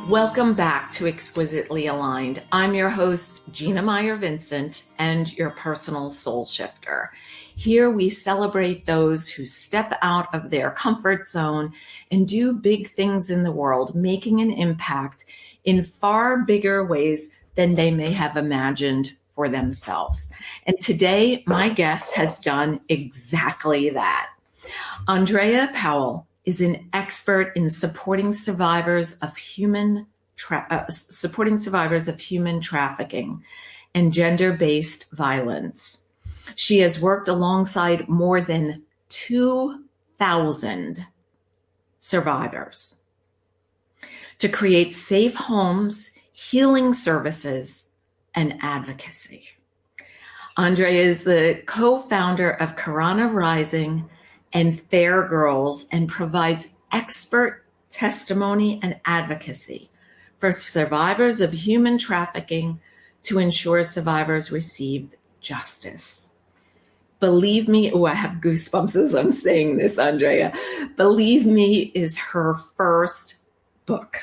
Welcome back to Exquisitely Aligned. I'm your host, Gina Meyer Vincent, and your personal soul shifter. Here we celebrate those who step out of their comfort zone and do big things in the world, making an impact in far bigger ways than they may have imagined for themselves. And today, my guest has done exactly that. Andrea Powell is an expert in supporting survivors of human trafficking and gender-based violence. She has worked alongside more than 2,000 survivors to create safe homes, healing services, and advocacy. Andrea is the co-founder of Karana Rising and Fair Girls and provides expert testimony and advocacy for survivors of human trafficking to ensure survivors receive justice. Believe Me, oh, I have goosebumps as I'm saying this, Andrea. Believe Me is her first book.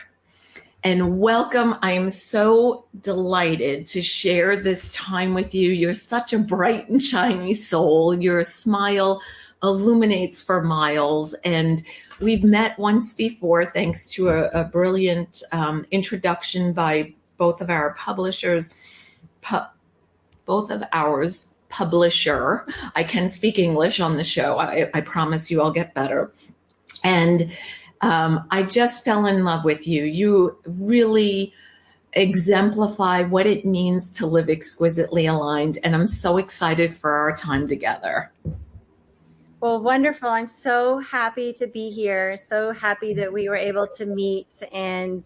And welcome. I am so delighted to share this time with you. You're such a bright and shiny soul. Your smile illuminates for miles. And we've met once before, thanks to a brilliant introduction by both of our publishers, publisher. I can speak English on the show. I promise you I'll get better. And I just fell in love with you. You really exemplify what it means to live exquisitely aligned. And I'm so excited for our time together. Well, wonderful. I'm so happy to be here. So happy that we were able to meet, and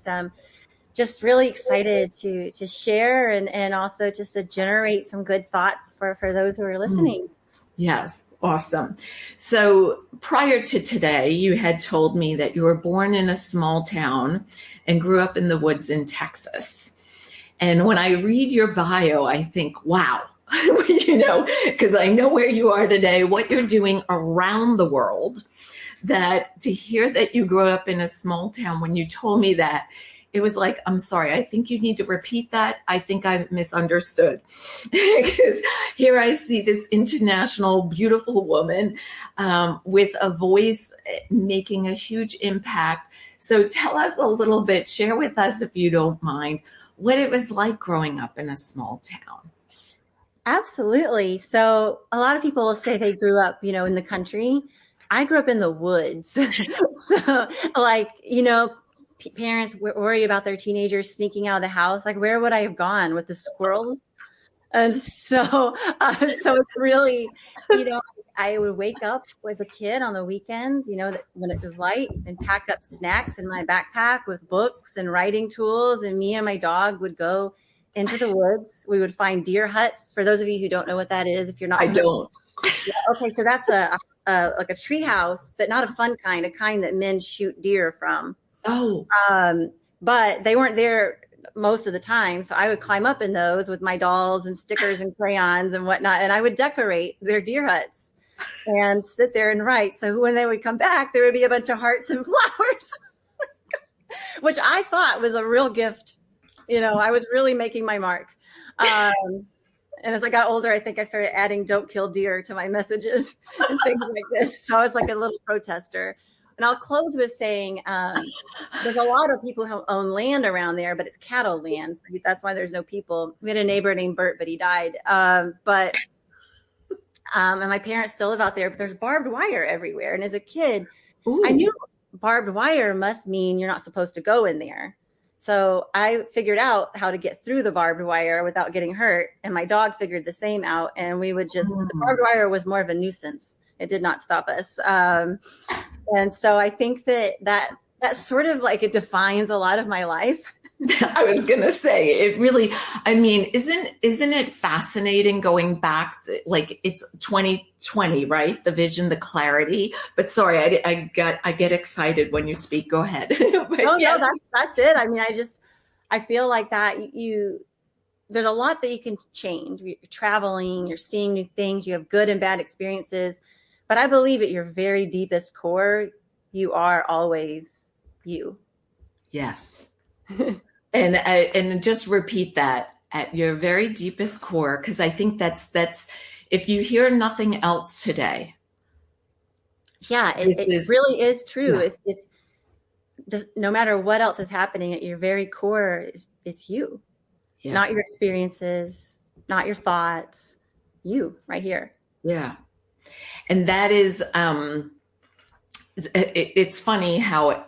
just really excited to share and also just to generate some good thoughts for those who are listening. Yes. Awesome. So prior to today, you had told me that you were born in a small town and grew up in the woods in Texas. And when I read your bio, I think, wow, because I know where you are today, what you're doing around the world, that to hear that you grew up in a small town, when you told me that, it was like, I'm sorry, I think you need to repeat that. I think I misunderstood. Because here I see this international, beautiful woman with a voice making a huge impact. So tell us a little bit, share with us, if you don't mind, what it was like growing up in a small town. Absolutely. So a lot of people will say they grew up, in the country. I grew up in the woods. So parents worry about their teenagers sneaking out of the house. Like, where would I have gone with the squirrels? And so it's really, I would wake up as a kid on the weekends, when it was light, and pack up snacks in my backpack with books and writing tools. And me and my dog would go into the woods. We would find deer huts. For those of you who don't know what that is, if you're not, I don't. Yeah, okay, so that's like a tree house, but not a fun kind, a kind that men shoot deer from. Oh. But they weren't there most of the time. So I would climb up in those with my dolls and stickers and crayons and whatnot. And I would decorate their deer huts and sit there and write. So when they would come back, there would be a bunch of hearts and flowers, which I thought was a real gift. I was really making my mark. And as I got older, I think I started adding "don't kill deer" to my messages and things like this. So I was like a little protester. And I'll close with saying there's a lot of people who own land around there, but it's cattle land. So that's why there's no people. We had a neighbor named Bert, but he died. And my parents still live out there, but there's barbed wire everywhere. And as a kid, I knew barbed wire must mean you're not supposed to go in there. So I figured out how to get through the barbed wire without getting hurt. And my dog figured the same out. And we would the barbed wire was more of a nuisance. It did not stop us. And so I think that sort of like it defines a lot of my life. I was going to say, it really, I mean, isn't it fascinating going back, like it's 2020, right? The vision, the clarity. But sorry, I get excited when you speak. Go ahead. No, that's it. I mean, I feel like that there's a lot that you can change. You're traveling, you're seeing new things, you have good and bad experiences. But I believe at your very deepest core, you are always you. Yes. And just repeat that at your very deepest core, because I think that's if you hear nothing else today, Yeah, this it is really is true. yeah, If just no matter what else is happening at your very core, it's you, yeah, not your experiences, not your thoughts, you right here. yeah. And that is it's funny how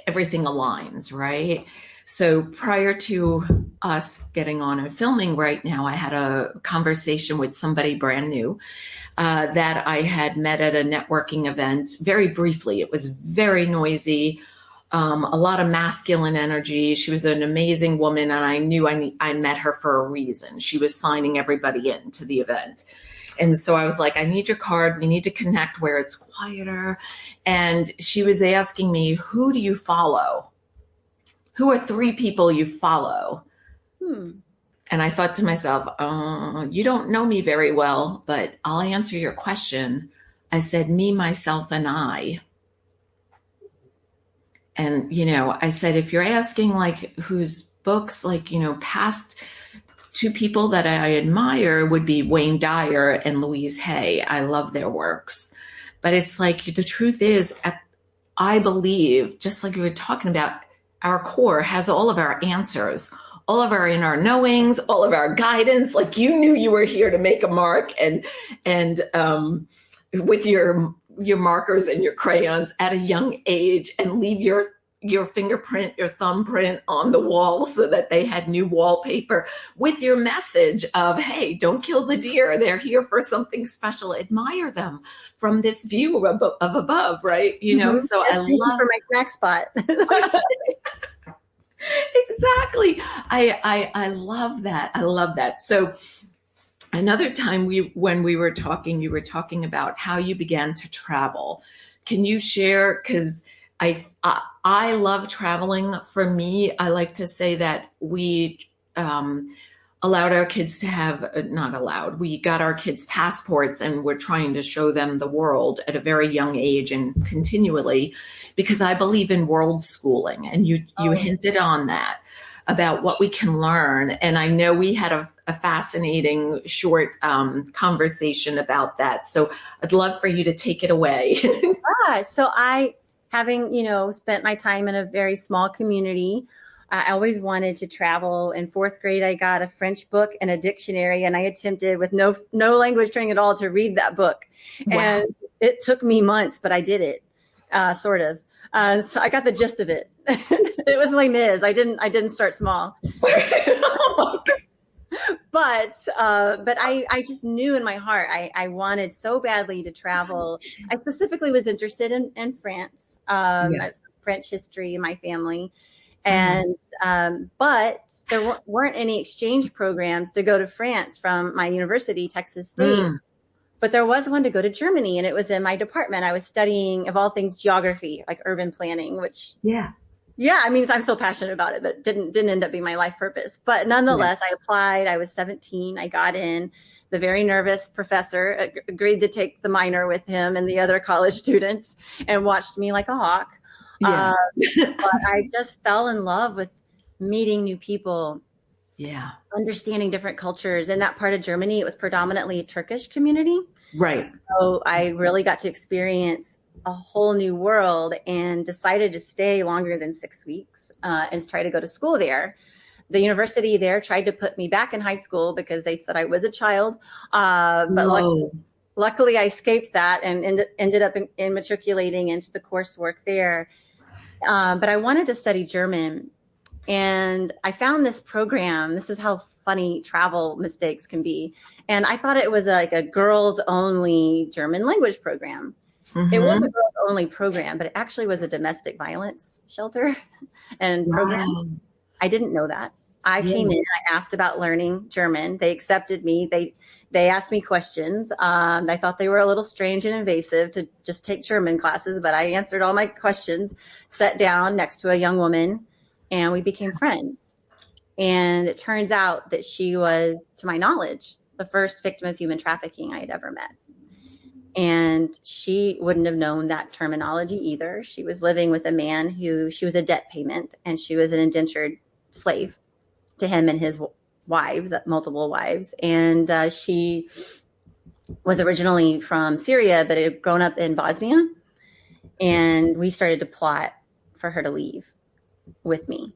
everything aligns, right? So prior to us getting on and filming right now, I had a conversation with somebody brand new that I had met at a networking event very briefly. It was very noisy, a lot of masculine energy. She was an amazing woman, and I knew I met her for a reason. She was signing everybody in to the event. And so I was like, I need your card. We need to connect where it's quieter. And she was asking me, who do you follow? Who are three people you follow? Hmm. And I thought to myself, you don't know me very well, but I'll answer your question. I said, me, myself, and I. And, I said, if you're asking like whose books, like, past two people that I admire would be Wayne Dyer and Louise Hay. I love their works. But it's like the truth is, I believe, just like we were talking about, our core has all of our answers, all of our inner knowings, all of our guidance. Like you knew you were here to make a mark, and with your markers and your crayons at a young age, and leave your fingerprint, your thumbprint on the wall so that they had new wallpaper with your message of, hey, don't kill the deer. They're here for something special. Admire them from this view of above, right? Mm-hmm. So Yes, I thank you love for my snack spot. exactly. I love that. I love that. So another time when we were talking, you were talking about how you began to travel. Can you share? Because I love traveling. For me, I like to say that we allowed our kids to have not allowed. We got our kids passports, and we're trying to show them the world at a very young age and continually, because I believe in world schooling, and you Oh, hinted on that about what we can learn. And I know we had a fascinating short conversation about that. So I'd love for you to take it away. yeah. So having, spent my time in a very small community, I always wanted to travel. In fourth grade, I got a French book and a dictionary, and I attempted with no language training at all to read that book. Wow. And it took me months, but I did it, sort of. So I got the gist of it. It was Les Mis. I didn't start small. But I just knew in my heart I wanted so badly to travel. I specifically was interested in France, Yeah. French history in my family, Mm. and but there weren't any exchange programs to go to France from my university, Texas State. Mm. But there was one to go to Germany, and it was in my department. I was studying, of all things, geography, like urban planning, which Yeah. yeah, I mean, I'm so passionate about it, but didn't end up being my life purpose. But Yeah. nonetheless, I applied. I was 17. I got in. The very nervous professor agreed to take the minor with him and the other college students, and watched me like a hawk. Yeah. Uh, but I just fell in love with meeting new people, Yeah. understanding different cultures. In that part of Germany, it was predominantly a Turkish community. Right. So I really got to experience a whole new world, and decided to stay longer than 6 weeks and try to go to school there. The university there tried to put me back in high school because they said I was a child. But No. luckily, I escaped that and ended up in matriculating into the coursework there. But I wanted to study German. And I found this program. This is how funny travel mistakes can be. And I thought it was like a girls only German language program. It was a Mm-hmm. girls only program, but it actually was a domestic violence shelter and program. Wow. I didn't know that. I Yeah. came in, I asked about learning German. They accepted me. They asked me questions. I thought they were a little strange and invasive to just take German classes, but I answered all my questions, sat down next to a young woman, and we became friends. And it turns out that she was, to my knowledge, the first victim of human trafficking I had ever met. And she wouldn't have known that terminology either. She was living with a man who she was a debt payment, and she was an indentured slave to him and his wives, multiple wives. And she was originally from Syria, but had grown up in Bosnia. And we started to plot for her to leave with me.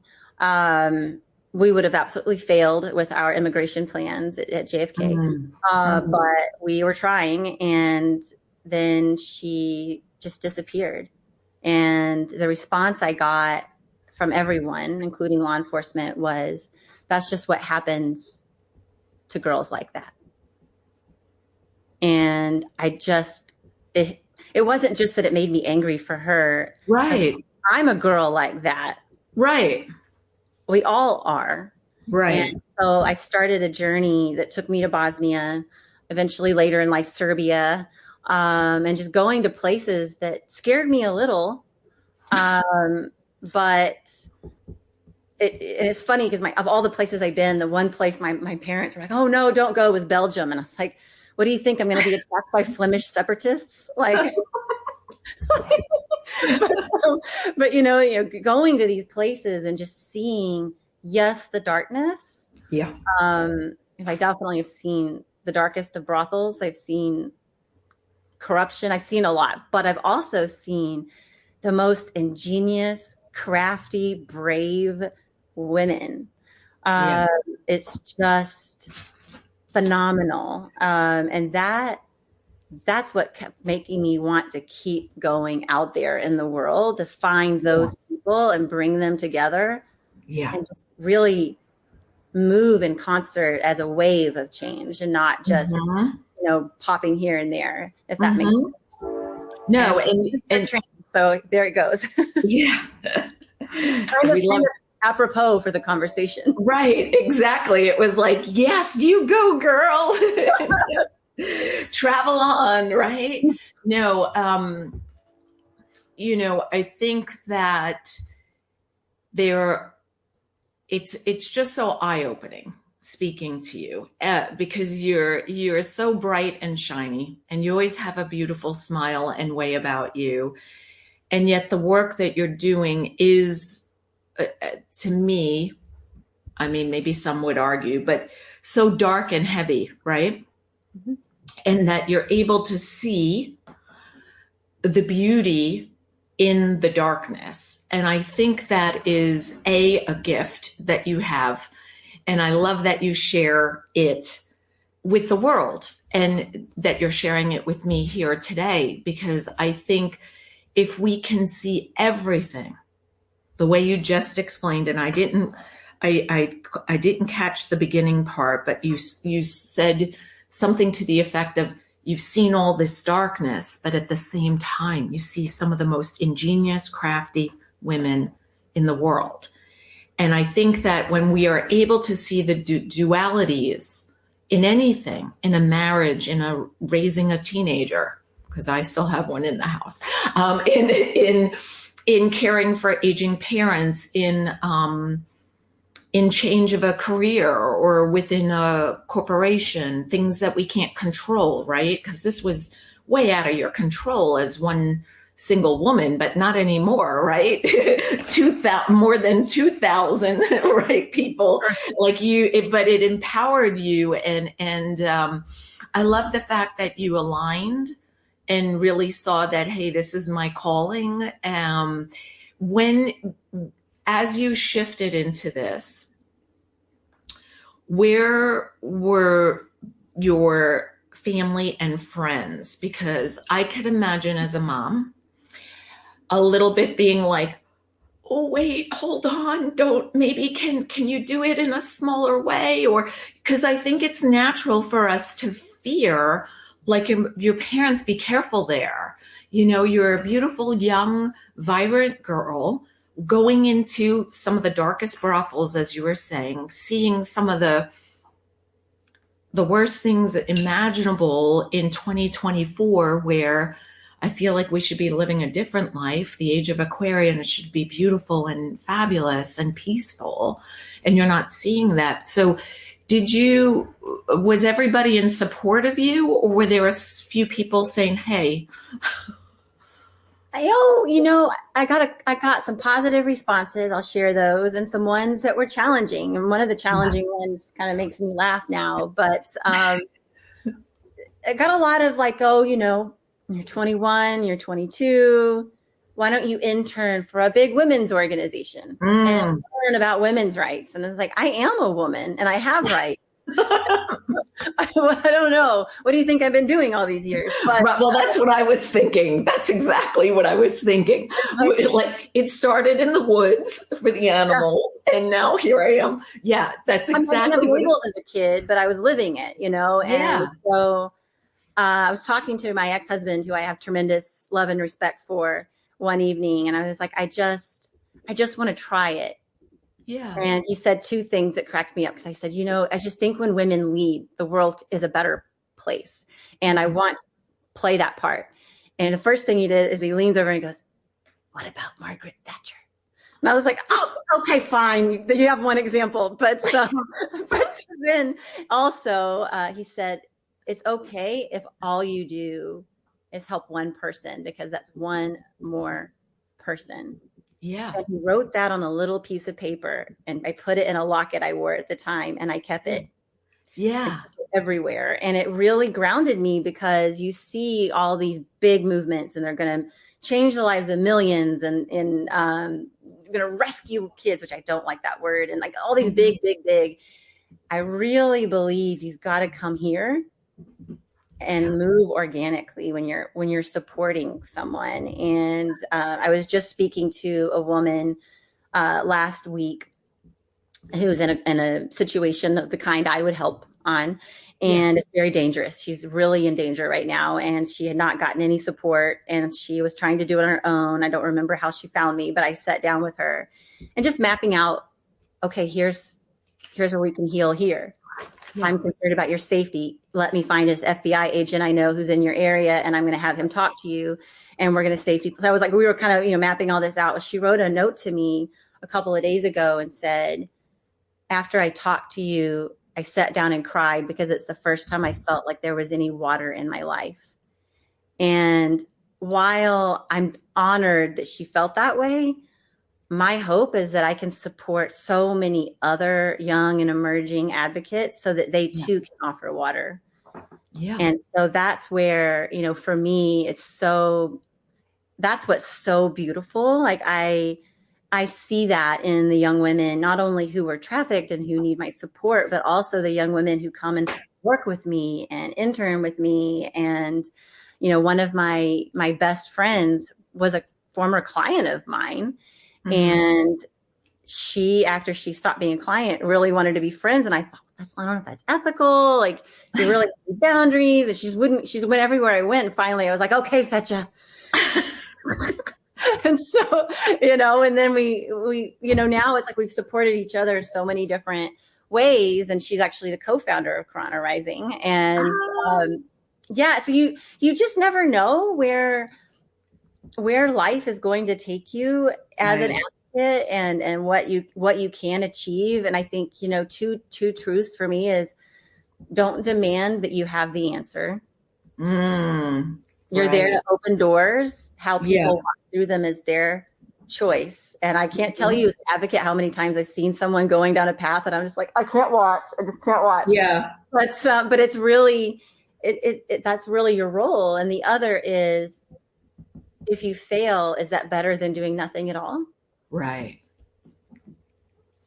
We would have absolutely failed with our immigration plans at JFK, but we were trying. And then she just disappeared. And the response I got from everyone, including law enforcement, was, that's just what happens to girls like that. And it wasn't just that it made me angry for her. Right. I'm a girl like that. Right. We all are. Right. And so I started a journey that took me to Bosnia, eventually later in life, Serbia, and just going to places that scared me a little. But it's funny because of all the places I've been, the one place my parents were like, "Oh no, don't go," was Belgium. And I was like, what do you think? I'm going to be attacked by Flemish separatists? Like, but going to these places and just seeing, yes, the darkness. Yeah. I definitely have seen the darkest of brothels. I've seen corruption. I've seen a lot, but I've also seen the most ingenious, crafty, brave women. It's just phenomenal. And that's what kept making me want to keep going out there in the world to find those people and bring them together. Yeah. And just really move in concert as a wave of change and not just, popping here and there, if that makes sense. No. And so there it goes. Yeah. kind of apropos for the conversation. Right. Exactly. It was like, yes, you go, girl. Travel on. Right. No. I think that it's just so eye-opening speaking to you because you're so bright and shiny, and you always have a beautiful smile and way about you. And yet the work that you're doing is, to me, I mean, maybe some would argue, but so dark and heavy, right? Mm-hmm. And that you're able to see the beauty in the darkness. And I think that is a gift that you have. And I love that you share it with the world and that you're sharing it with me here today, because I think if we can see everything the way you just explained, and I didn't catch the beginning part, but you said something to the effect of, you've seen all this darkness, but at the same time, you see some of the most ingenious, crafty women in the world. And I think that when we are able to see the dualities in anything, in a marriage, in raising a teenager, because I still have one in the house, in caring for aging parents, in change of a career or within a corporation, things that we can't control, right? Because this was way out of your control as one single woman, but not anymore, right? More than 2,000, right? People like you, but it empowered you. And I love the fact that you aligned and really saw that, hey, this is my calling. As you shifted into this, where were your family and friends? Because I could imagine as a mom, a little bit being like, oh, wait, hold on, can you do it in a smaller way? Or because I think it's natural for us to fear, like your parents, be careful there. You're a beautiful, young, vibrant girl going into some of the darkest brothels, as you were saying, seeing some of the worst things imaginable in 2024, where I feel like we should be living a different life. The age of Aquarian should be beautiful and fabulous and peaceful. And you're not seeing that. So was everybody in support of you, or were there a few people saying, hey? I got some positive responses. I'll share those, and some ones that were challenging. And one of the challenging ones kind of makes me laugh now, but I got a lot of like, oh, you're 21, you're 22. Why don't you intern for a big women's organization and learn about women's rights? And it's like, I am a woman and I have rights. I don't know. What do you think I've been doing all these years? But, well, that's what I was thinking. That's exactly what I was thinking. Like, it started in the woods for the animals, and now here I am. Yeah, that's exactly. I'm labeled as a kid, but I was living it, Yeah. And so I was talking to my ex-husband, who I have tremendous love and respect for, one evening, and I was like, I just want to try it. Yeah. And he said two things that cracked me up, because I said, I just think when women lead, the world is a better place. And I want to play that part. And the first thing he did is he leans over and he goes, what about Margaret Thatcher? And I was like, oh, okay, fine. You have one example. But then also he said, it's okay if all you do is help one person, because that's one more person. Yeah. And he wrote that on a little piece of paper, and I put it in a locket I wore at the time, and I kept it. Yeah. Everywhere. And it really grounded me, because you see all these big movements, and they're going to change the lives of millions, and going to rescue kids, which I don't like that word. And like all these big. I really believe you've got to come here and move organically when you're supporting someone. And I was just speaking to a woman last week who's in a situation of the kind I would help on, and it's very dangerous. She's really in danger right now, and she had not gotten any support, and she was trying to do it on her own. I don't remember how she found me, but I sat down with her and just mapping out, okay, here's where we can heal here. Yeah. I'm concerned about your safety. Let me find this FBI agent I know who's in your area, and I'm going to have him talk to you, and we're going to save people. So I was like, we were kind of, mapping all this out. She wrote a note to me a couple of days ago and said, after I talked to you, I sat down and cried, because it's the first time I felt like there was any water in my life. And while I'm honored that she felt that way, my hope is that I can support so many other young and emerging advocates so that they too can offer water. Yeah. And so that's where, for me, that's what's so beautiful. Like I see that in the young women, not only who were trafficked and who need my support, but also the young women who come and work with me and intern with me. And, one of my best friends was a former client of mine. Mm-hmm. And she, after she stopped being a client, really wanted to be friends. And I thought, I don't know if that's ethical. Like, you really have boundaries. And she went everywhere I went. And finally I was like, okay, Fetcha. And so, and then we now it's like we've supported each other in so many different ways. And she's actually the co-founder of Corona Rising. And so you just never know where life is going to take you as an advocate, and what you can achieve. And I think, two truths for me is, don't demand that you have the answer. You're there to open doors. How people walk through them is their choice. And I can't tell you as an advocate how many times I've seen someone going down a path and I'm just like, I can't watch. I just can't watch. Yeah. But it's really, that's really your role. And the other is, if you fail, is that better than doing nothing at all? Right.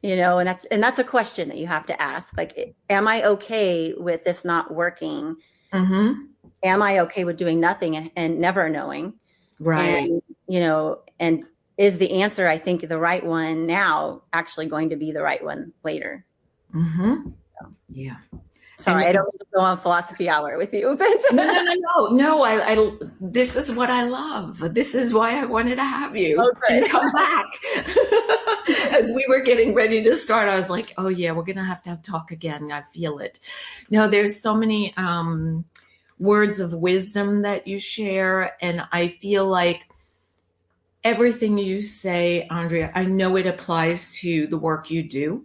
And that's a question that you have to ask. Like, am I okay with this not working? Mm-hmm. Am I okay with doing nothing and never knowing? Right. And, and is the answer, I think, the right one now actually going to be the right one later? Mm-hmm. So. Yeah. Sorry, I don't want to go on philosophy hour with you, but no. I this is what I love. This is why I wanted to have you come back. As we were getting ready to start, I was like, oh yeah, we're gonna have to talk again. I feel it. No, there's so many words of wisdom that you share, and I feel like everything you say, Andrea, I know it applies to the work you do,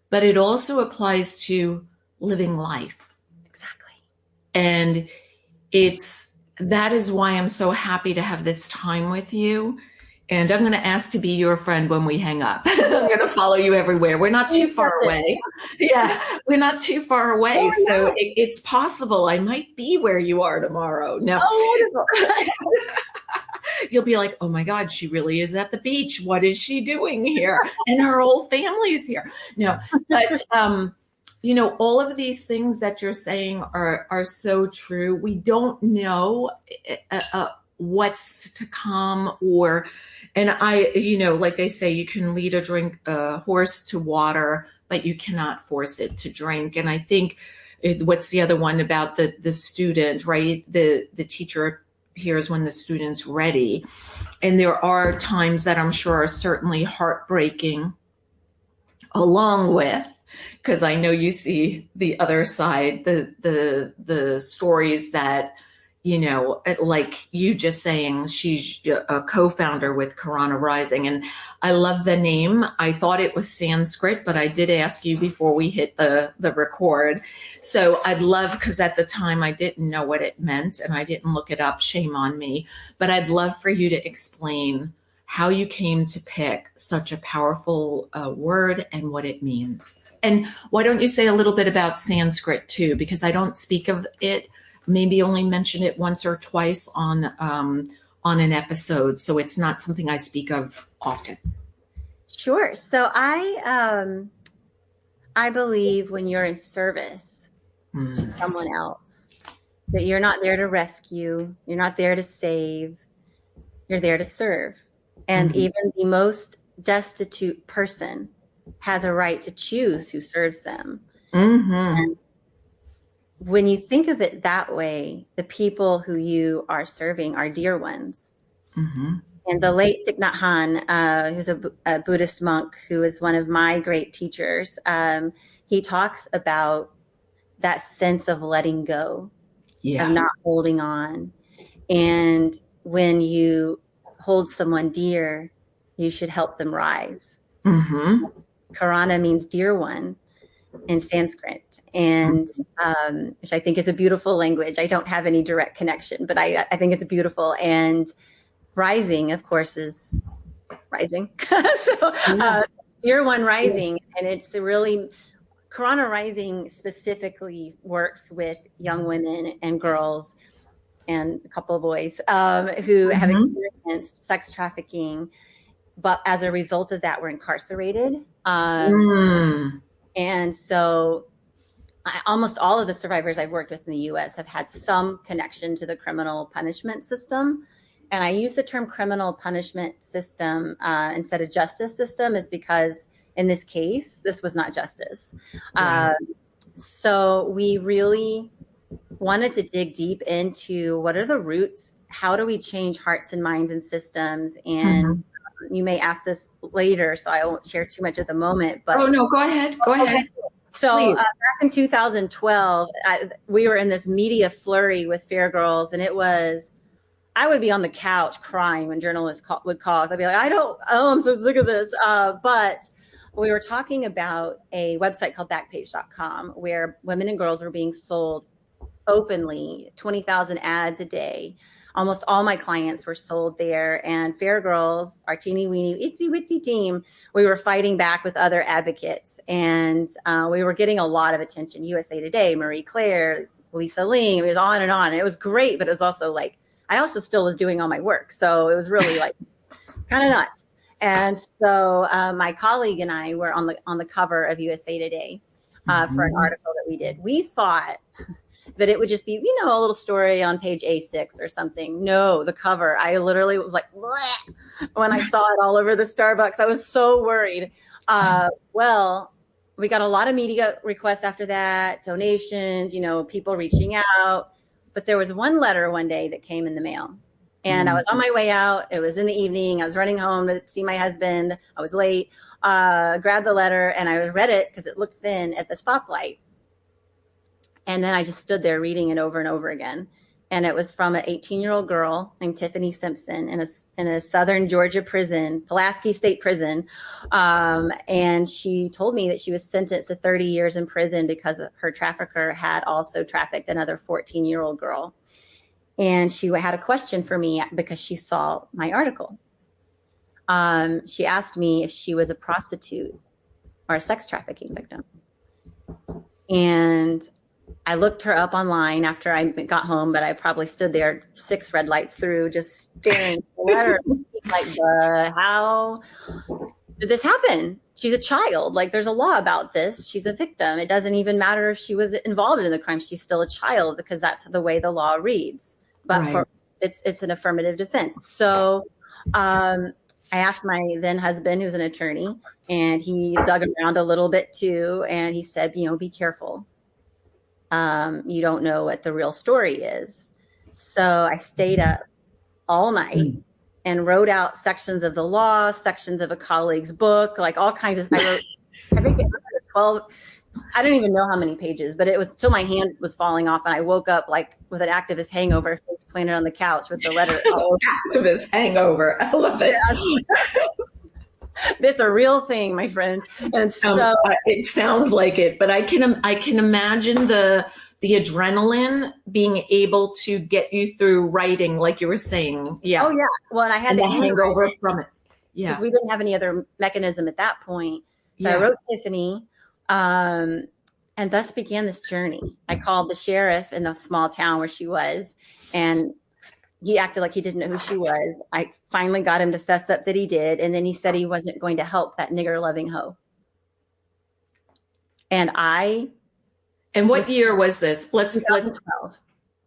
but it also applies to living life. Exactly. And that is why I'm so happy to have this time with you. And I'm going to ask to be your friend when we hang up. I'm going to follow you everywhere. We're not too far away. Yeah, we're not too far away. So it's possible I might be where you are tomorrow. No. Oh, wonderful. You'll be like, oh my God, she really is at the beach. What is she doing here? And her whole family is here. No, but all of these things that you're saying are so true. We don't know what's to come, and like they say, you can lead a horse to water, but you cannot force it to drink. And I think what's the other one about the student, right? The teacher hears when the student's ready. And there are times that I'm sure are certainly heartbreaking, along with, because I know you see the other side, the stories that, like you just saying, she's a co-founder with Karana Rising. And I love the name. I thought it was Sanskrit, but I did ask you before we hit the record. So I'd love, because at the time I didn't know what it meant and I didn't look it up, shame on me, but I'd love for you to explain how you came to pick such a powerful word and what it means. And why don't you say a little bit about Sanskrit too, because I don't speak of it, maybe only mention it once or twice on an episode. So it's not something I speak of often. Sure. So I believe when you're in service to someone else, that you're not there to rescue, you're not there to save, you're there to serve. And even the most destitute person has a right to choose who serves them. And when you think of it that way, the people who you are serving are dear ones. And the late Thich Nhat Hanh, who's a Buddhist monk who is one of my great teachers, he talks about that sense of letting go, of not holding on. And when you hold someone dear, you should help them rise. Karana means dear one in Sanskrit, and which I think is a beautiful language. I don't have any direct connection, but I think it's beautiful. And rising, of course, is rising. So dear one rising, and it's really, Karana Rising specifically works with young women and girls and a couple of boys who have experienced sex trafficking, but as a result of that, were incarcerated. And so almost all of the survivors I've worked with in the U.S. have had some connection to the criminal punishment system. And I use the term criminal punishment system instead of justice system is because in this case, this was not justice. So we really wanted to dig deep into what are the roots, how do we change hearts and minds and systems, and you may ask this later, so I won't share too much at the moment. But oh no, go ahead. So back in 2012, we were in this media flurry with Fair Girls, and I would be on the couch crying when journalists would call us. I'd be like, I'm so sick of this. But we were talking about a website called Backpage.com where women and girls were being sold openly, 20,000 ads a day. Almost all my clients were sold there. And Fair Girls, our teeny weeny itsy witsy team, we were fighting back with other advocates. And we were getting a lot of attention. USA Today, Marie Claire, Lisa Ling, it was on and on. It was great, but it was also like, I also still was doing all my work. So it was really like kind of nuts. And so my colleague and I were on the cover of USA Today for an article that we did. We thought that it would just be, a little story on page A6 or something. No, the cover. I literally was like, bleh, when I saw it all over the Starbucks. I was so worried. Well, we got a lot of media requests after that, donations, people reaching out. But there was one letter one day that came in the mail. And I was on my way out. It was in the evening. I was running home to see my husband. I was late. Grabbed the letter and I read it because it looked thin at the stoplight. And then I just stood there reading it over and over again. and it was from an 18-year-old girl named Tiffany Simpson in a southern Georgia prison, Pulaski State Prison. And she told me that she was sentenced to 30 years in prison because her trafficker had also trafficked another 14-year-old girl. And she had a question for me because she saw my article. She asked me if she was a prostitute or a sex trafficking victim. And I looked her up online after I got home, but I probably stood there 6 red lights through, just staring at her like, how did this happen? She's a child. Like, there's a law about this. She's a victim. It doesn't even matter if she was involved in the crime. She's still a child because that's the way the law reads. But Right. it's an affirmative defense. So I asked my then husband, who's an attorney, and he dug around a little bit too. And he said, be careful. You don't know what the real story is. So I stayed up all night and wrote out sections of the law, sections of a colleague's book, like all kinds of, I think it was 12, I don't even know how many pages, but it was till my hand was falling off and I woke up like with an activist hangover, face planted on the couch with the letter. Activist hangover. I love it. It's a real thing, my friend. And so it sounds like it, but I can imagine the adrenaline being able to get you through writing, like you were saying. Yeah. Oh yeah. Well, and I had the hangover from it. Yeah. Because we didn't have any other mechanism at that point. So I wrote Tiffany, and thus began this journey. I called the sheriff in the small town where she was, and he acted like he didn't know who she was. I finally got him to fess up that he did. And then he said he wasn't going to help that nigger loving hoe. And what year was this? Let's 2012.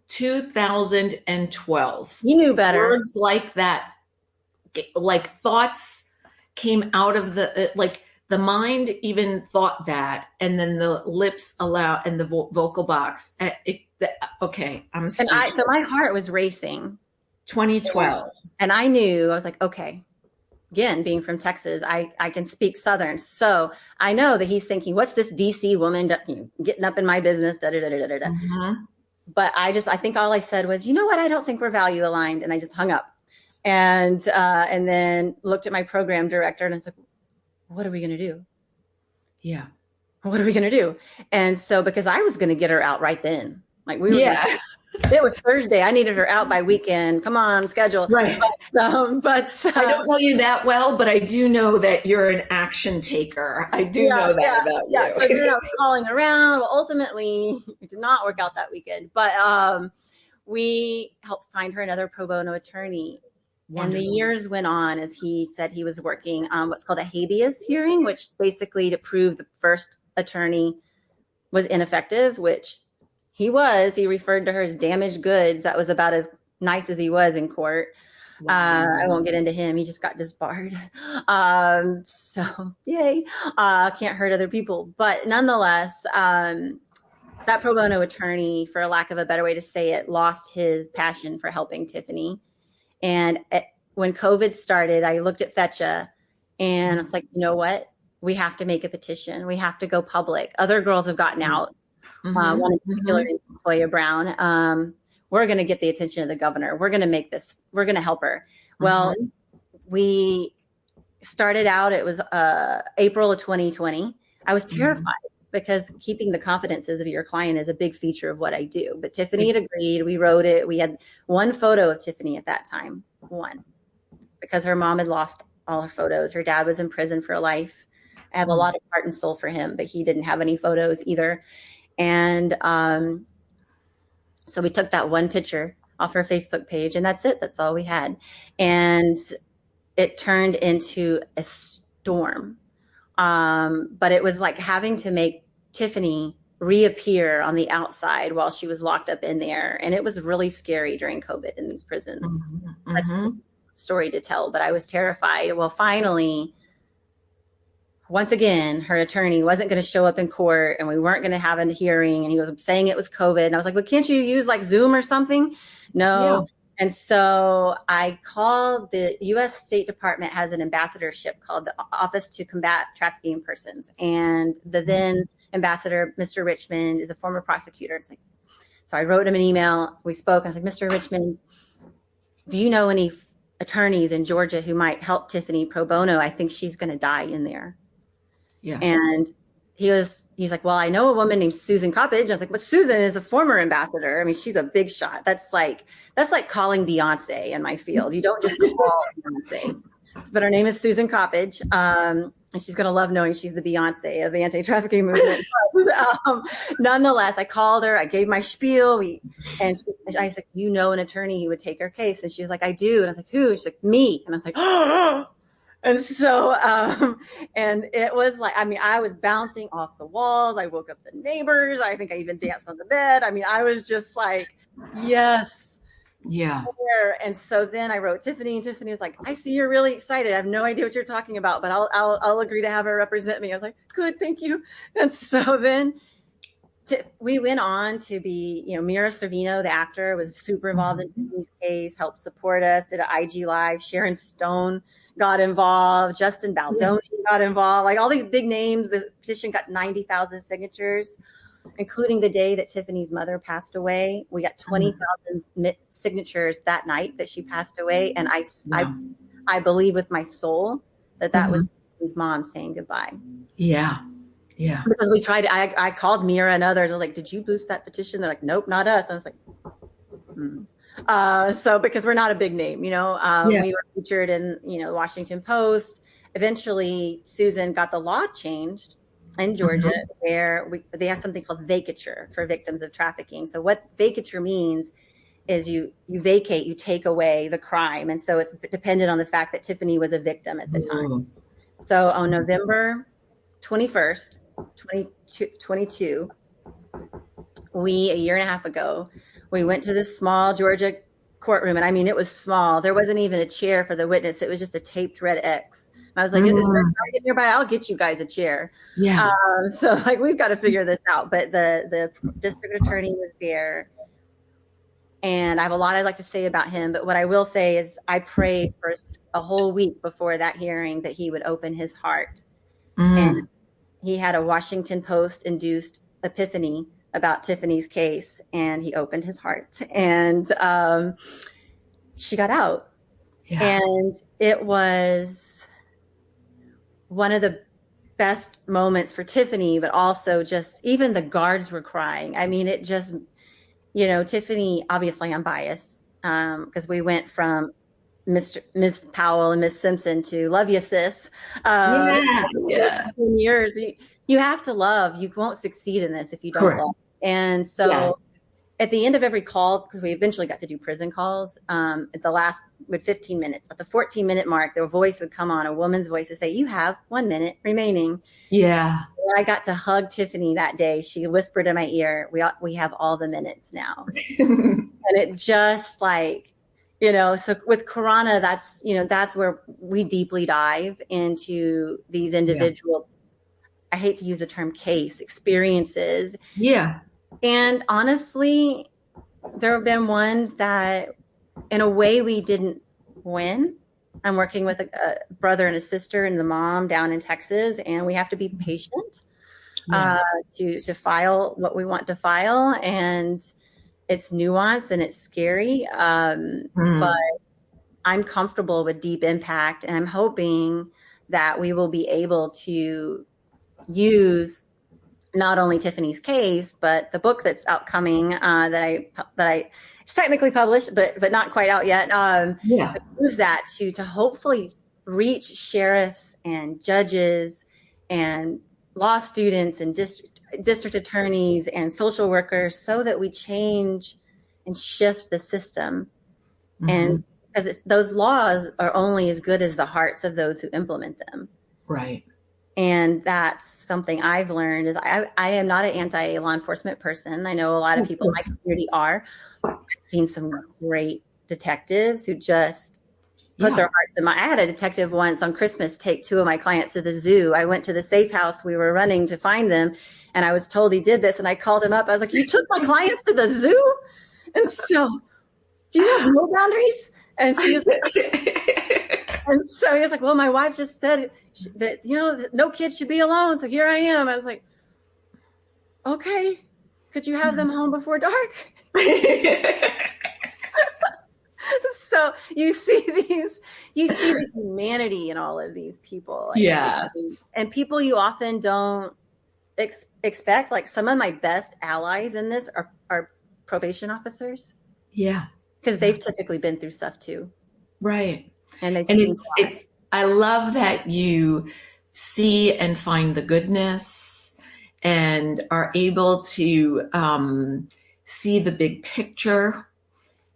2012. He knew better. Words like that, like thoughts came out of the mind even thought that, and then the lips allow, and the vocal box. Okay, I'm. So my heart was racing. 2012, and I knew, I was like, okay. Again, being from Texas, I can speak Southern, so I know that he's thinking, "What's this DC woman getting up in my business?" Da, da, da, da, da, da. Mm-hmm. But I think all I said was, "You know what? I don't think we're value aligned," and I just hung up, and then looked at my program director, and I was like, what are we going to do? Yeah. What are we going to do? And so, because I was going to get her out right then, like we were, it was Thursday. I needed her out by weekend. Come on, schedule. Right. But I don't know you that well, but I do know that you're an action taker. I do know that about you. So then I was calling around. Well, ultimately, it did not work out that weekend, but we helped find her another pro bono attorney. Wonderful. And the years went on as he said he was working on what's called a habeas hearing, which is basically to prove the first attorney was ineffective, which he was. He referred to her as damaged goods. That was about as nice as he was in court. Wow. I won't get into him. He just got disbarred. So yay. Can't hurt other people. But nonetheless, that pro bono attorney, for a lack of a better way to say it, lost his passion for helping Tiffany. And when COVID started, I looked at Fetcha and I was like, you know what? We have to make a petition. We have to go public. Other girls have gotten out. One in particular is Toya Brown. We're going to get the attention of the governor. We're going to make this. We're going to help her. Well, we started out. It was April of 2020. I was terrified because keeping the confidences of your client is a big feature of what I do. But Tiffany had agreed. We wrote it. We had one photo of Tiffany at that time. One. Because her mom had lost all her photos. Her dad was in prison for life. I have a lot of heart and soul for him, but he didn't have any photos either. And so we took that one picture off her Facebook page, and that's it. That's all we had. And it turned into a storm. But it was like having to make Tiffany reappear on the outside while she was locked up in there. And it was really scary during COVID in these prisons. That's a story to tell, but I was terrified. Well, finally, once again, her attorney wasn't going to show up in court and we weren't going to have a hearing. And he was saying it was COVID. And I was like, well, can't you use like Zoom or something? No. Yeah. And so I called the U.S. State Department has an ambassadorship called the Office to Combat Trafficking in Persons. And the then ambassador, Mr. Richmond, is a former prosecutor. So So I wrote him an email. We spoke. I was like, Mr. Richmond, do you know any attorneys in Georgia who might help Tiffany pro bono? I think she's going to die in there. Yeah. And he's like, well, I know a woman named Susan Coppage. I was like, but Susan is a former ambassador. I mean, she's a big shot. That's like calling Beyonce in my field. You don't just call Beyonce. But her name is Susan Coppage. And she's going to love knowing she's the Beyonce of the anti-trafficking movement. But, nonetheless, I called her. I gave my spiel. And I said, you know an attorney who would take her case? And she was like, I do. And I was like, who? She's like, me. And I was like, oh. And so, and it was like, I mean, I was bouncing off the walls. I woke up the neighbors. I think I even danced on the bed. I mean, I was just like, yes. Yeah. And so then I wrote Tiffany, and Tiffany was like, I see you're really excited. I have no idea what you're talking about, but I'll agree to have her represent me. I was like, good, thank you. And so then we went on to be, Mira Sorvino, the actor, was super involved in Tiffany's case, helped support us, did an IG Live. Sharon Stone got involved. Justin Baldoni got involved. Like all these big names. The petition got 90,000 signatures, including the day that Tiffany's mother passed away. We got 20,000 signatures that night that she passed away. And I believe with my soul that was his mom saying goodbye. Yeah. Yeah. Because we tried, I called Mira and others. I was like, did you boost that petition? They're like, nope, not us. I was like, so because we're not a big name, we were featured in, Washington Post. Eventually, Susan got the law changed in Georgia where they have something called vacature for victims of trafficking. So what vacature means is you vacate, you take away the crime. And so it's dependent on the fact that Tiffany was a victim at the time. So on November 21st, 2022, a year and a half ago, we went to this small Georgia courtroom. And I mean, it was small. There wasn't even a chair for the witness. It was just a taped red X. And I was like, if I get nearby, I'll get you guys a chair. Yeah. So like, we've got to figure this out. But the district attorney was there. And I have a lot I'd like to say about him. But what I will say is I prayed for a whole week before that hearing that he would open his heart. And he had a Washington Post induced epiphany about Tiffany's case, and he opened his heart, and she got out. Yeah. And it was one of the best moments for Tiffany, but also just even the guards were crying. I mean, it just, Tiffany, obviously I'm biased because we went from Miss Powell and Miss Simpson to love you, sis. 10 years. You have to love. You won't succeed in this if you don't love. And so at the end of every call, because we eventually got to do prison calls, at the last, with 15 minutes, at the 14-minute mark, their voice would come on, a woman's voice to say, you have 1 minute remaining. Yeah. And I got to hug Tiffany that day. She whispered in my ear, we have all the minutes now. And it just like, so with Karana, that's where we deeply dive into these individual, I hate to use the term case, experiences. Yeah. And honestly, there have been ones that in a way we didn't win. I'm working with a brother and a sister and the mom down in Texas, and we have to be patient to file what we want to file. And it's nuanced and it's scary. But I'm comfortable with deep impact, and I'm hoping that we will be able to use not only Tiffany's case, but the book that's outcoming that I it's technically published, but not quite out yet. Use that to hopefully reach sheriffs and judges and law students and district attorneys and social workers so that we change and shift the system. And because those laws are only as good as the hearts of those who implement them. Right. And that's something I've learned is I am not an anti-law enforcement person. I know a lot of people in my community are. I've seen some great detectives who just put their hearts in my. I had a detective once on Christmas take 2 of my clients to the zoo. I went to the safe house we were running to find them, and I was told he did this, and I called him up. I was like, you took my clients to the zoo? And so, do you have no boundaries? And so he was like, well, my wife just said that, no kids should be alone. So here I am. I was like, okay. Could you have them home before dark? So you see the humanity in all of these people, I think. Yes. And people you often don't expect. Like some of my best allies in this are probation officers. Yeah. Because they've typically been through stuff too. Right. And they've And seen a lot. I love that you see and find the goodness and are able to see the big picture.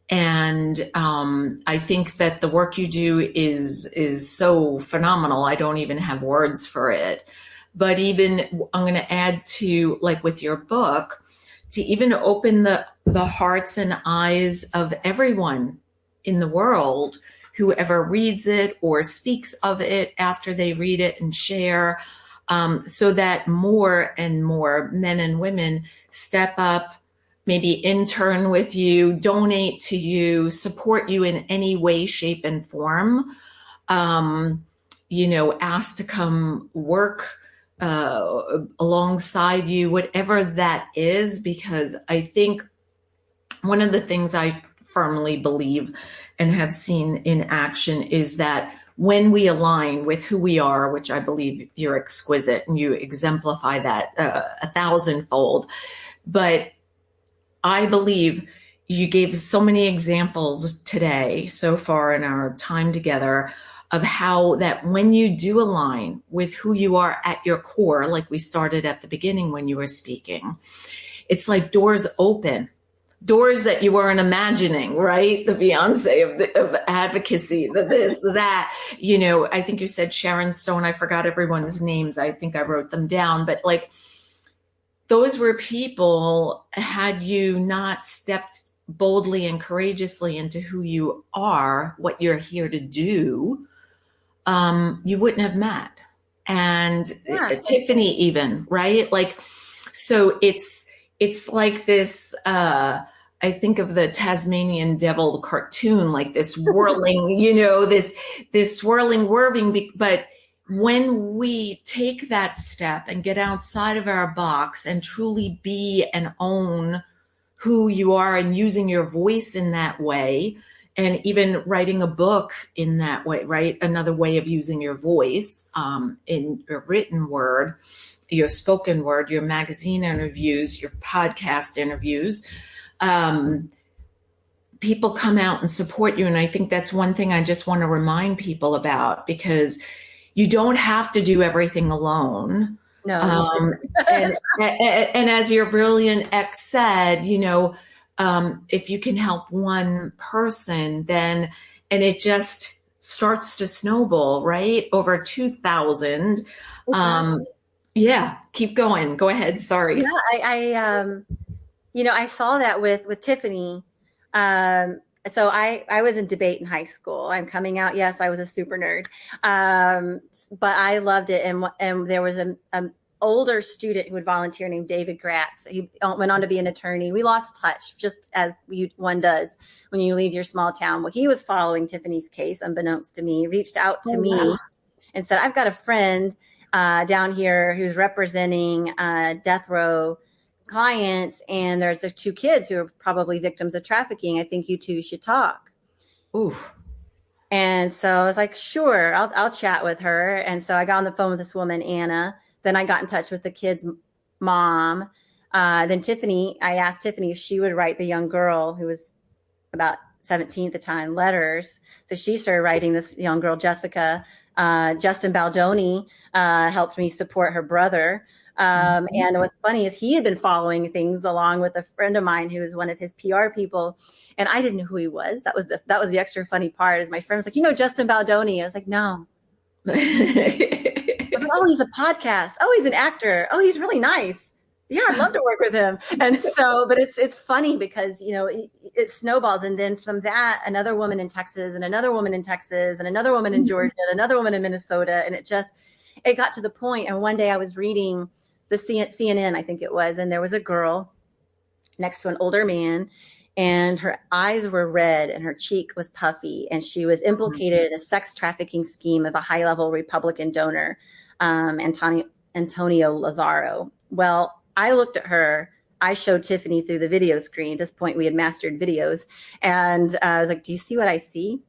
And I think that the work you do is so phenomenal. I don't even have words for it. But even I'm going to add to, like with your book, to even open the hearts and eyes of everyone in the world, whoever reads it or speaks of it after they read it and share, so that more and more men and women step up, maybe intern with you, donate to you, support you in any way, shape, and form. Ask to come work alongside you, whatever that is, because I think one of the things I firmly believe and have seen in action is that when we align with who we are, which I believe you're exquisite and you exemplify that 1,000-fold, but I believe you gave so many examples today so far in our time together of how that when you do align with who you are at your core, like we started at the beginning when you were speaking, it's like doors open, doors that you weren't imagining, right? The Beyonce of advocacy, the this, the that, I think you said Sharon Stone. I forgot everyone's names. I think I wrote them down, but like those were people, had you not stepped boldly and courageously into who you are, what you're here to do, you wouldn't have met. And Tiffany even, right? Like, so it's like this, I think of the Tasmanian Devil cartoon, like this whirling, this swirling, whirling, but when we take that step and get outside of our box and truly be and own who you are and using your voice in that way, and even writing a book in that way, right? Another way of using your voice in your written word, your spoken word, your magazine interviews, your podcast interviews. People come out and support you. And I think that's one thing I just want to remind people about, because you don't have to do everything alone. No. And as your brilliant ex said, if you can help one person, then, and it just starts to snowball, right? Over 2,000. Yeah, keep going. Go ahead. Sorry. Yeah, I saw that with Tiffany. So I was in debate in high school. I'm coming out. Yes, I was a super nerd. But I loved it. And there was an older student who would volunteer named David Gratz. He went on to be an attorney. We lost touch, just as one does when you leave your small town. Well, he was following Tiffany's case, unbeknownst to me, reached out to me and said, I've got a friend down here who's representing death row clients, and there's the 2 kids who are probably victims of trafficking. I think you two should talk. Ooh. And so I was like, sure, I'll chat with her. And so I got on the phone with this woman, Anna. Then I got in touch with the kid's mom. Then Tiffany, I asked Tiffany if she would write the young girl who was about 17 at the time letters. So she started writing this young girl, Jessica. Justin Baldoni helped me support her brother. And what's funny is he had been following things along with a friend of mine who was one of his PR people. And I didn't know who he was. That was the extra funny part, is my friend was like, Justin Baldoni. I was like, no. Like, oh, he's a podcast. Oh, he's an actor. Oh, he's really nice. Yeah, I'd love to work with him. And so, but it's funny because, it snowballs. And then from that, another woman in Texas and another woman in Texas and another woman in Georgia and another woman in Minnesota. And it got to the point. And one day I was reading the CNN, I think it was, and there was a girl next to an older man, and her eyes were red and her cheek was puffy, and she was implicated in a sex trafficking scheme of a high-level Republican donor, Antonio Lazaro. Well, I looked at her I showed Tiffany through the video screen. At this point, we had mastered videos. And I was like, do you see what I see?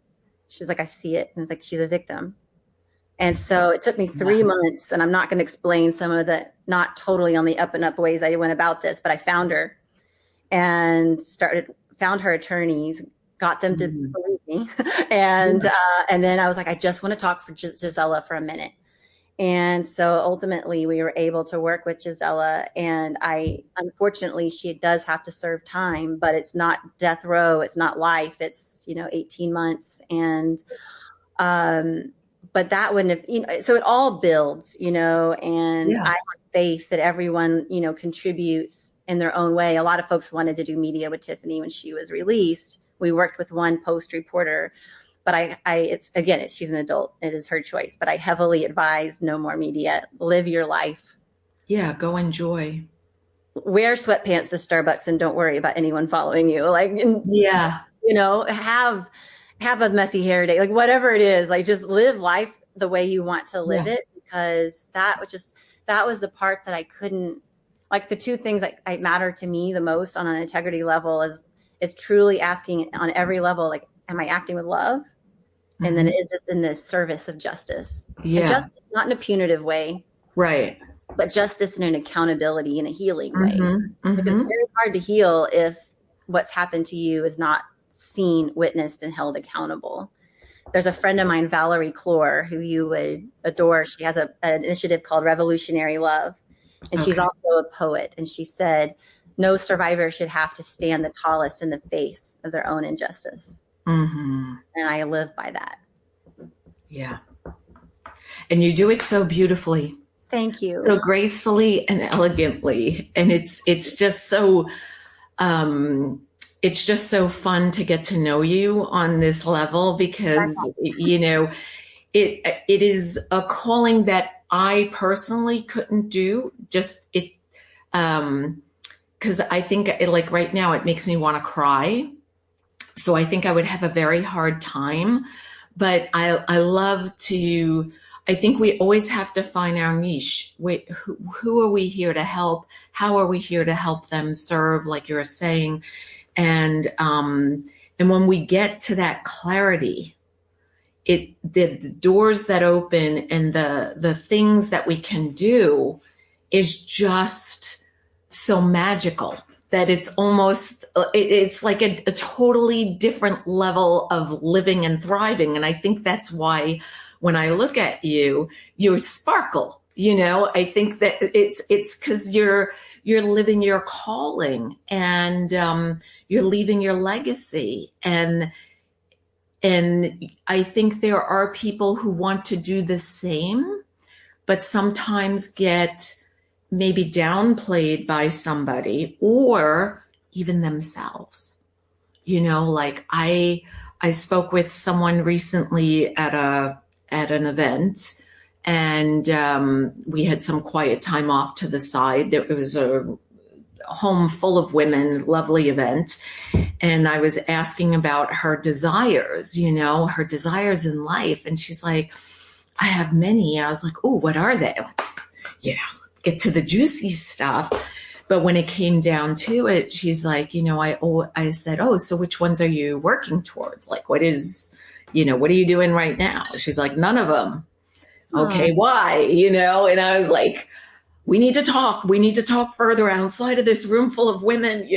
She's like, I see it. And it's like, she's a victim. And so it took me 3 months, and I'm not going to explain some of the not totally on the up and up ways I went about this, but I found her and found her attorneys, got them to believe me. And then I was like, I just want to talk for Gisela for a minute. And so ultimately we were able to work with Gisela, and unfortunately, she does have to serve time, but it's not death row. It's not life. It's, 18 months. And, but that wouldn't have, so it all builds, and I have faith that everyone, contributes in their own way. A lot of folks wanted to do media with Tiffany when she was released. We worked with one Post reporter, but she's an adult. It is her choice, but I heavily advise no more media. Live your life. Yeah. Go enjoy. Wear sweatpants to Starbucks and don't worry about anyone following you. Have a messy hair day, like whatever it is, like just live life the way you want to live it, because that was the part that I couldn't, like the two things that matter to me the most on an integrity level is truly asking on every level, like, am I acting with love? And then is this in the service of justice? Yeah. And justice, not in a punitive way. Right. But justice in an accountability, in a healing way. Because it's very hard to heal if what's happened to you is not seen, witnessed, and held accountable. There's a friend of mine, Valerie Clore, who you would adore. She has an initiative called Revolutionary Love. And she's also a poet. And she said, no survivor should have to stand the tallest in the face of their own injustice. And I live by that. Yeah. And you do it so beautifully. Thank you. So gracefully and elegantly. And it's just so, it's just so fun to get to know you on this level, because, it is a calling that I personally couldn't do. Just it, because I think like right now it makes me want to cry. So I think I would have a very hard time, but I love to, I think we always have to find our niche. Who are we here to help? How are we here to help them serve, like you're saying? And when we get to that clarity, the doors that open and the things that we can do is just so magical that it's almost, it's like a totally different level of living and thriving. And I think that's why when I look at you, you sparkle, I think that it's because you're living your calling, and you're leaving your legacy. And I think there are people who want to do the same, but sometimes get maybe downplayed by somebody or even themselves. Like I spoke with someone recently at an event, and we had some quiet time off to the side. It was a home full of women, lovely event. And I was asking about her desires, her desires in life. And she's like, I have many. And I was like, oh, what are they? Let's, get to the juicy stuff. But when it came down to it, she's like, I said, oh, so which ones are you working towards? Like, what are you doing right now? She's like, none of them. Okay, why? And I was like, we need to talk. We need to talk further outside of this room full of women,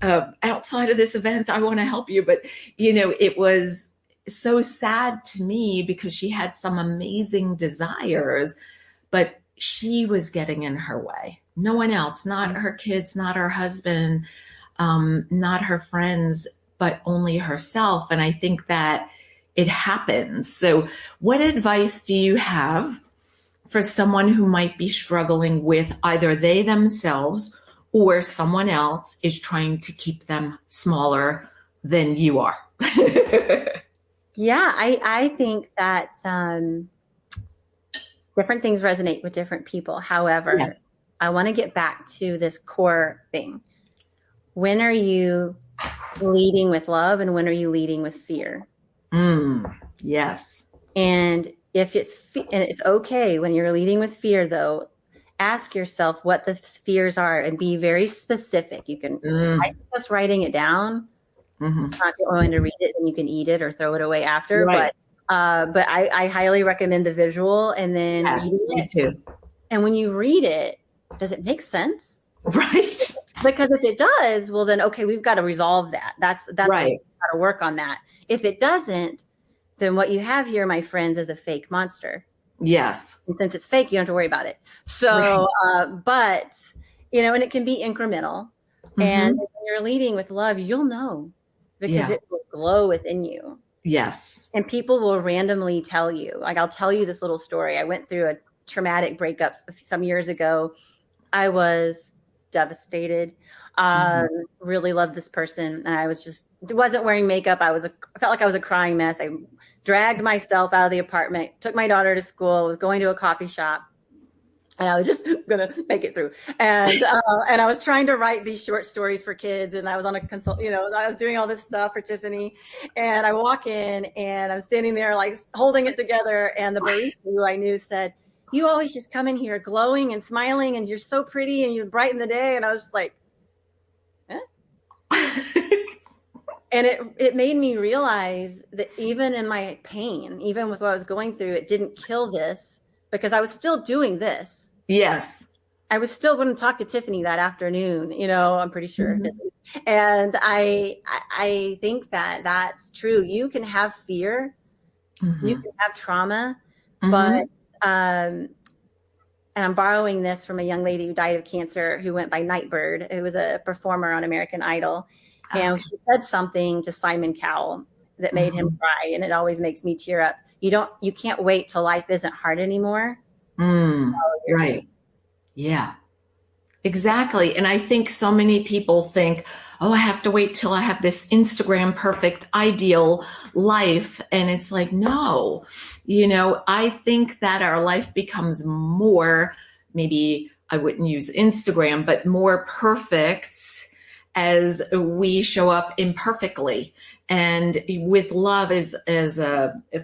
outside of this event. I want to help you. But, it was so sad to me because she had some amazing desires, but she was getting in her way. No one else, not her kids, not her husband, not her friends, but only herself. And I think that it happens. So what advice do you have for someone who might be struggling with either they themselves or someone else is trying to keep them smaller than you are? Yeah, I think that different things resonate with different people. However, yes. I want to get back to this core thing. When are you leading with love, and when are you leading with fear? Yes. And if it's okay when you're leading with fear, though, ask yourself what the fears are and be very specific. You can, I Mm. suggest writing it down. Mhm. If you're going to read it, then you can eat it or throw it away after. Right. But I highly recommend the visual and then Yes, reading me it. too. And when you read it, does it make sense? Right. Because if it does, well then okay, we've got to resolve that. That's what Right. we've got to work on that. If it doesn't, then what you have here, my friends, is a fake monster. Yes. And since it's fake, you don't have to worry about it. So, Right. but and it can be incremental. And Mhm. when you're leading with love, you'll know because Yeah. it will glow within you. Yes. And people will randomly tell you, like, I'll tell you this little story. I went through a traumatic breakup some years ago. I was devastated. Mhm. Really loved this person. And I wasn't wearing makeup. I felt like I was a crying mess. I dragged myself out of the apartment, took my daughter to school, was going to a coffee shop. And I was just gonna make it through, and I was trying to write these short stories for kids, and I was on a consult, I was doing all this stuff for Tiffany, and I walk in, and I'm standing there like holding it together, and the barista who I knew said, "You always just come in here glowing and smiling, and you're so pretty, and you brighten the day," and I was just like, eh? And it made me realize that even in my pain, even with what I was going through, it didn't kill this because I was still doing this. Yes. I was still going to talk to Tiffany that afternoon, I'm pretty sure. Mhm. And I think that that's true. You can have fear, you Mhm. can have trauma, but, Mhm. and I'm borrowing this from a young lady who died of cancer who went by Nightbird, who was a performer on American Idol. And Okay. she said something to Simon Cowell that made him Mhm. cry. And it always makes me tear up. You can't wait till life isn't hard anymore. Mm. Follow your dream. Right. Yeah. Exactly. And I think so many people think, oh, I have to wait till I have this Instagram perfect ideal life. And it's like, no, I think that our life becomes more, maybe I wouldn't use Instagram, but more perfect as we show up imperfectly. And with love is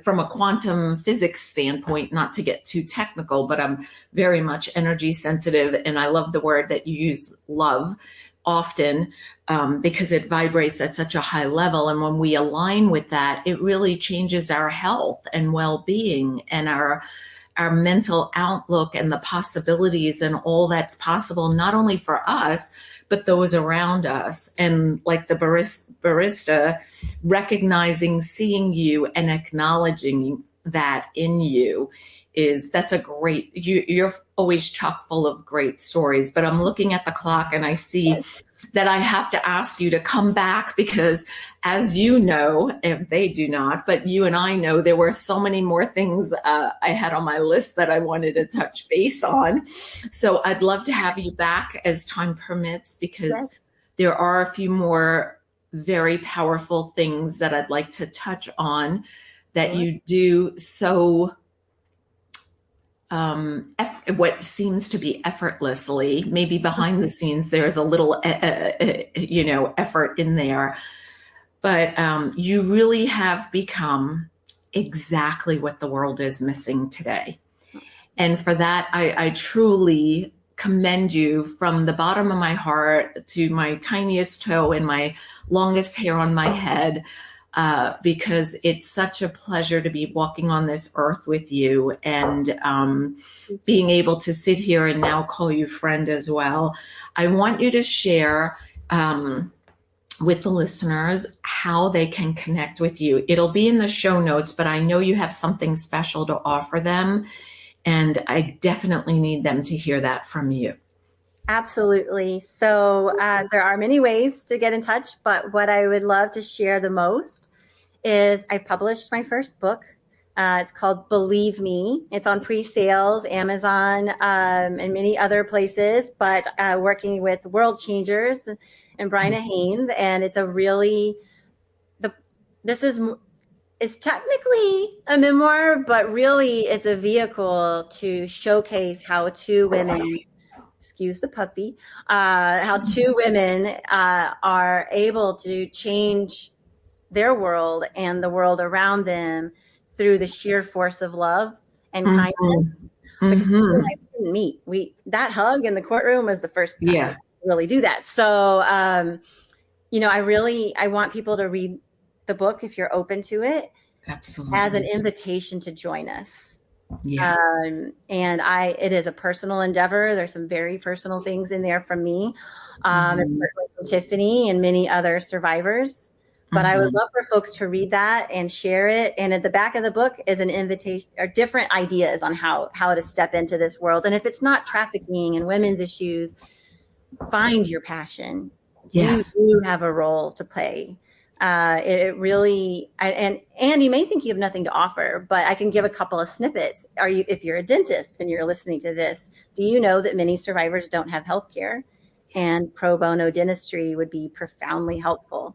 from a quantum physics standpoint, not to get too technical, but I'm very much energy sensitive. And I love the word that you use, love, often, because it vibrates at such a high level. And when we align with that, it really changes our health and well-being and our mental outlook and the possibilities and all that's possible, not only for us, but those around us. And like the barista recognizing, seeing you and acknowledging that in you that's a great, you're always chock full of great stories. But I'm looking at the clock and I see that I have to ask you to come back because, as you know, and they do not, but you and I know, there were so many more things I had on my list that I wanted to touch base on. So I'd love to have you back as time permits because Yes. there are a few more very powerful things that I'd like to touch on that Sure. you do so what seems to be effortlessly. Maybe behind the scenes there's a little effort in there, but you really have become exactly what the world is missing today. And for that, I truly commend you from the bottom of my heart to my tiniest toe and my longest hair on my head, because it's such a pleasure to be walking on this earth with you and being able to sit here and now call you friend as well. I want you to share with the listeners how they can connect with you. It'll be in the show notes, but I know you have something special to offer them. And I definitely need them to hear that from you. Absolutely. So there are many ways to get in touch, but what I would love to share the most is I published my first book. It's called Believe Me. It's on pre-sales, Amazon, and many other places, but working with world changers and Bryna Haynes. And it's this is it's technically a memoir, but really it's a vehicle to showcase how two women, excuse the puppy, how two women are able to change their world and the world around them through the sheer force of love and kindness. Mhm. because Steve and Mm-hmm. I didn't meet. That hug in the courtroom was the first time we Yeah, really do that. So, I want people to read the book if you're open to it as an absolutely. invitation to join us. Yeah. It is a personal endeavor. There's some very personal things in there from me, and Mm-hmm. certainly from Tiffany and many other survivors. But I would Mm-hmm. love for folks to read that and share it. And at the back of the book is an invitation or different ideas on how to step into this world. And if it's not trafficking and women's issues, find your passion. You Yes. do have a role to play. It really, and you may think you have nothing to offer, but I can give a couple of snippets. If you're a dentist and you're listening to this, do you know that many survivors don't have health care, and pro bono dentistry would be profoundly helpful?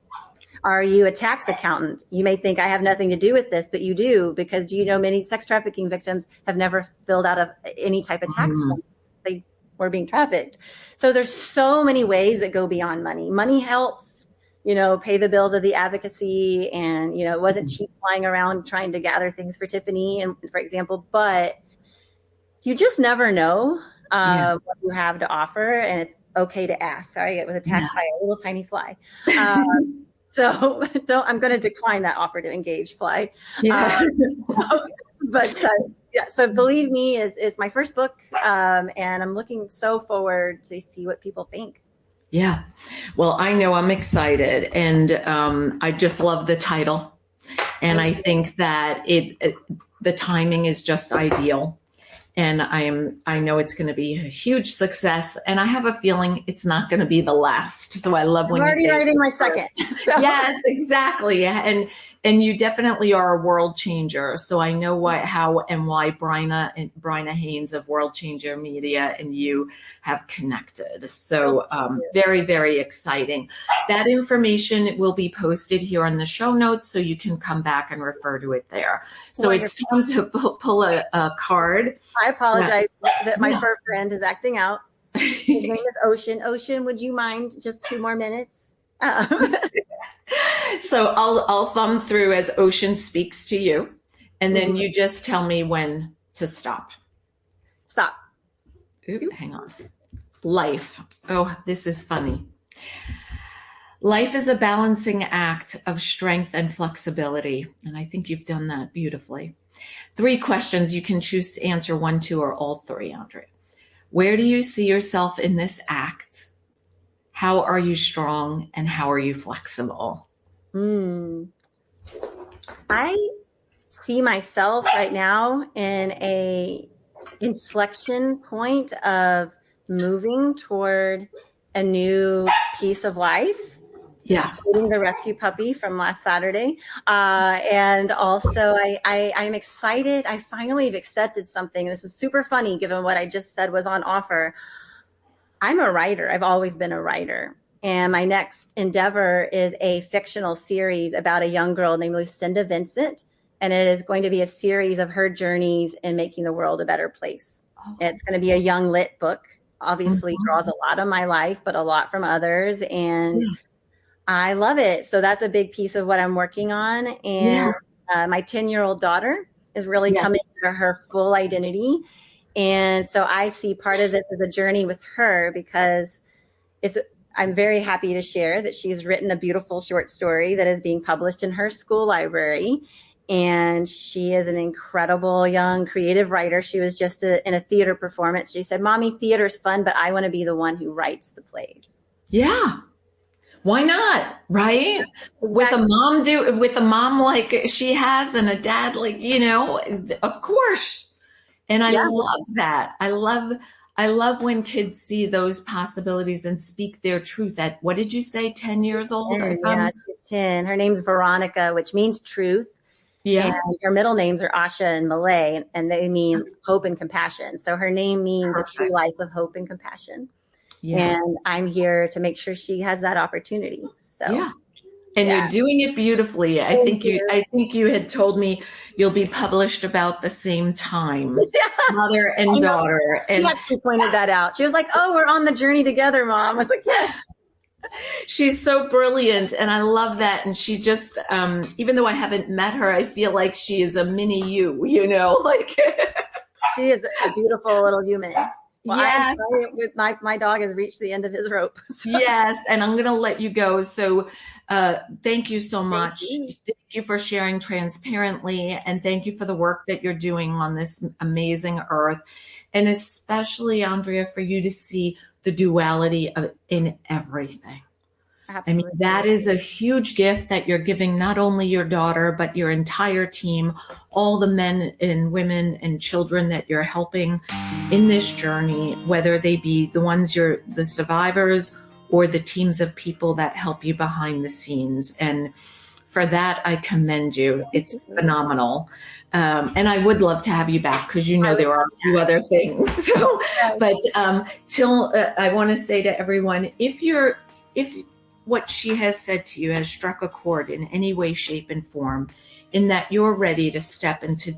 Are you a tax accountant? You may think I have nothing to do with this, but you do, because do you know many sex trafficking victims have never filled out any type of tax Mm-hmm. form? They were being trafficked. So there's so many ways that go beyond money. Money helps, pay the bills of the advocacy, and it wasn't cheap flying around trying to gather things for Tiffany, and for example, but you just never know Yeah. what you have to offer, and it's okay to ask. Sorry, I was Yeah. attacked by a little tiny fly. So I'm going to decline that offer to engage, Fly. Yeah. Um, but yeah, so Believe Me is my first book, and I'm looking so forward to see what people think. Yeah. Well, I know I'm excited, and I just love the title, and Thank I you. think that the timing is just ideal. And I know it's going to be a huge success, and I have a feeling it's not going to be the last. So I love I'm when you already say writing my it's the second. first. So Yes, exactly. And you definitely are a world changer. So I know how and why Bryna Haynes of World Changer Media and you have connected. So very, very exciting. That information will be posted here in the show notes, so you can come back and refer to it there. So wonderful. it's time to pull a card. I apologize that my Yeah. fur friend is acting out. His name is Ocean. Ocean, would you mind just 2 more minutes? So I'll thumb through as Ocean speaks to you, and then you just tell me when to stop. Stop. Ooh, hang on. Life. Oh, this is funny. Life is a balancing act of strength and flexibility, and I think you've done that beautifully. 3 questions. You can choose to answer 1, 2, or all 3, Andrea. Where do you see yourself in this act? How are you strong, and how are you flexible? I see myself right now in a inflection point of moving toward a new piece of life, Yeah. including the rescue puppy from last Saturday. And also I'm excited. I finally have accepted something. This is super funny given what I just said was on offer. I'm a writer. I've always been a writer. And my next endeavor is a fictional series about a young girl named Lucinda Vincent. And it is going to be a series of her journeys in making the world a better place. It's going to be a young lit book. Obviously, draws a lot of my life, but a lot from others. And I love it. So that's a big piece of what I'm working on. And my 10-year-old daughter is really coming to her full identity. And so I see part of this as a journey with her, because I'm very happy to share that she's written a beautiful short story that is being published in her school library. And she is an incredible young creative writer. She was just in a theater performance. She said, "Mommy, theater's fun, but I want to be the one who writes the plays." Yeah. Why not? Right? Exactly. With a mom like she has and a dad like, of course. And I Yeah. love that. I love when kids see those possibilities and speak their truth at, what did you say, 10 years old? 10, yeah, she's 10. Her name's Veronica, which means truth. And Yeah. her middle names are Asha and Malay, and they mean hope and compassion. So her name means a true Perfect. life of hope and compassion. Yeah. And I'm here to make sure she has that opportunity. So Yeah. And yeah. you're doing it beautifully. Thank you. I think you had told me you'll be published about the same time, mother and daughter. She And actually pointed that out. She was like, "Oh, we're on the journey together, Mom." I was like, "Yes." she's so brilliant, and I love that. And she just, even though I haven't met her, I feel like she is a mini you, like She is a beautiful little human. Well, Yes. with my dog has reached the end of his rope. So. Yes, and I'm going to let you go. So thank you so much. You. Thank you for sharing transparently, and thank you for the work that you're doing on this amazing earth. And especially, Andrea, for you to see the duality in everything. Absolutely. I mean, that is a huge gift that you're giving not only your daughter, but your entire team, all the men and women and children that you're helping in this journey, whether they be the survivors or the teams of people that help you behind the scenes. And for that, I commend you. It's phenomenal. And I would love to have you back because there are a few other things. So, but I want to say to everyone, if what she has said to you has struck a chord in any way, shape, and form, in that you're ready to step into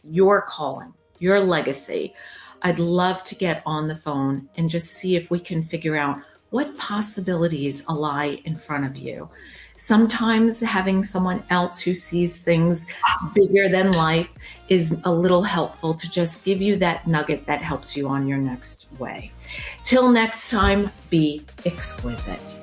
your calling, your legacy, I'd love to get on the phone and just see if we can figure out what possibilities lie in front of you. Sometimes having someone else who sees things bigger than life is a little helpful to just give you that nugget that helps you on your next way. Till next time, be exquisite.